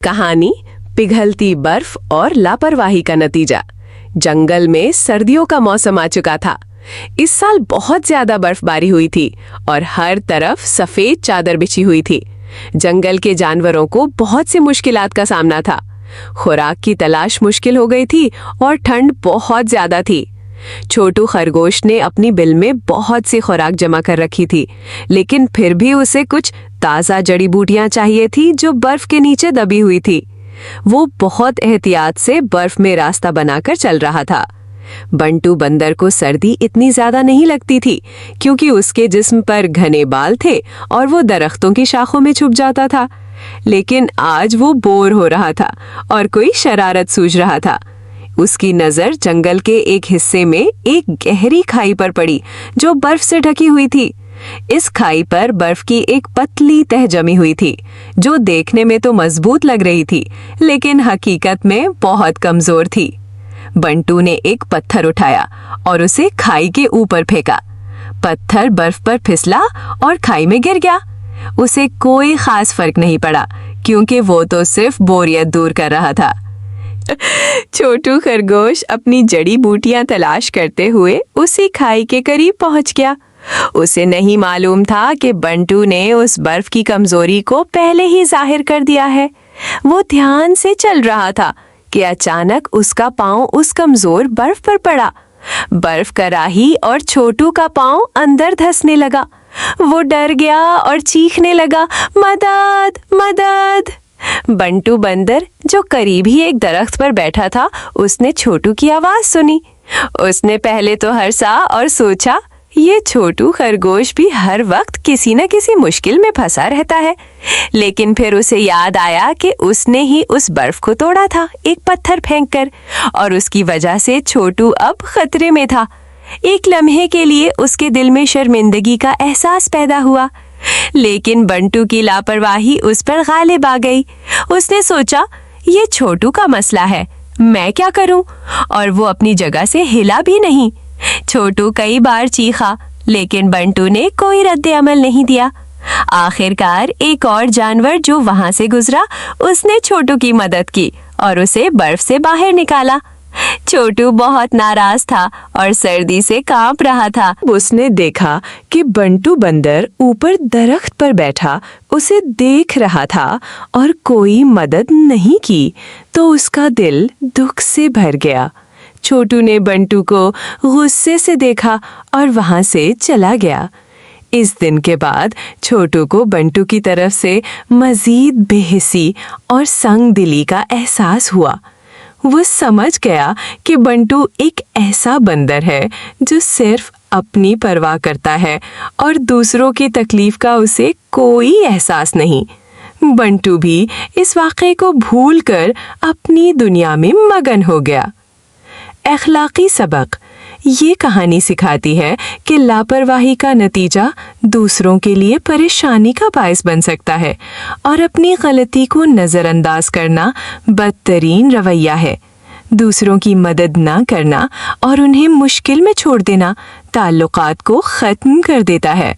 कहानी पिघलती बर्फ और लापरवाही का नतीजा। जंगल में सर्दियों का मौसम आ चुका था। इस साल बहुत ज्यादा बर्फबारी हुई थी और हर तरफ सफेद चादर बिछी हुई थी। जंगल के जानवरों को बहुत सी मुश्किलात का सामना था। खुराक की तलाश मुश्किल हो गई थी और ठंड बहुत ज्यादा थी। छोटू खरगोश ने अपनी बिल में बहुत सी खुराक जमा कर रखी थी, लेकिन फिर भी उसे कुछ ताज़ा जड़ी बूटियां चाहिए थी जो बर्फ के नीचे दबी हुई थी। वो बहुत एहतियात से बर्फ में रास्ता बनाकर चल रहा था। बंटू बंदर को सर्दी इतनी ज्यादा नहीं लगती थी क्योंकि उसके जिस्म पर घने बाल थे और वो दरख्तों की शाखों में छुप जाता था। लेकिन आज वो बोर हो रहा था और कोई शरारत सूझ रहा था। उसकी नजर जंगल के एक हिस्से में एक गहरी खाई पर पड़ी जो बर्फ से ढकी हुई थी। इस खाई पर बर्फ की एक पतली तह जमी हुई थी जो देखने में तो मजबूत लग रही थी, लेकिन हकीकत में बहुत कमजोर थी। बंटू ने एक पत्थर उठाया और उसे खाई के ऊपर फेंका। पत्थर बर्फ पर फिसला और खाई में गिर गया। उसे कोई खास फर्क नहीं पड़ा क्योंकि वो तो सिर्फ बोरियत दूर कर रहा था। छोटू खरगोश अपनी जड़ी बूटियां तलाश करते हुए उसी खाई के करीब पहुंच गया। उसे नहीं मालूम था कि बंटू ने उस बर्फ की कमजोरी को पहले ही जाहिर कर दिया है। वो ध्यान से चल रहा था कि अचानक उसका पांव उस कमजोर बर्फ पर पड़ा। बर्फ कराही और छोटू का पांव अंदर धंसने लगा। वो डर गया और चीखने लगा, मदद मदद। बंटू बंदर जो करीब ही एक दरख्त पर बैठा था, उसने छोटू की आवाज सुनी। उसने पहले तो हंसा और सोचा, ये छोटू खरगोश भी हर वक्त किसी न किसी मुश्किल में फंसा रहता है। लेकिन फिर उसे याद आया कि उसने ही उस बर्फ को तोड़ा था एक पत्थर फेंककर, और उसकी वजह से छोटू अब खतरे में था। एक लम्हे के लिए उसके दिल में शर्मिंदगी का एहसास पैदा हुआ, लेकिन बंटू की लापरवाही उस पर गालिब आ गई। उसने सोचा, ये छोटू का मसला है, मैं क्या करूं? और वो अपनी जगह से हिला भी नहीं। छोटू कई बार चीखा, लेकिन बंटू ने कोई रद्द अमल नहीं दिया। आखिरकार एक और जानवर जो वहां से गुजरा, उसने छोटू की मदद की और उसे बर्फ से बाहर निकाला। छोटू बहुत नाराज था और सर्दी से कांप रहा था। उसने देखा कि बंटू बंदर ऊपर दरख्त पर बैठा उसे देख रहा था और कोई मदद नहीं की, तो उसका दिल दुख से भर गया। छोटू ने बंटू को गुस्से से देखा और वहां से चला गया। इस दिन के बाद छोटू को बंटू की तरफ से मजीद बेहिसी और संग दिली का एहसास हुआ। वो समझ गया कि बंटू एक ऐसा बंदर है जो सिर्फ अपनी परवाह करता है और दूसरों की तकलीफ का उसे कोई एहसास नहीं। बंटू भी इस वाक़े को भूलकर अपनी दुनिया में मगन हो गया। अखलाकी सबक, ये कहानी सिखाती है कि लापरवाही का नतीजा दूसरों के लिए परेशानी का बायस बन सकता है और अपनी गलती को नज़रअंदाज करना बदतरीन रवैया है। दूसरों की मदद ना करना और उन्हें मुश्किल में छोड़ देना ताल्लुकात को ख़त्म कर देता है।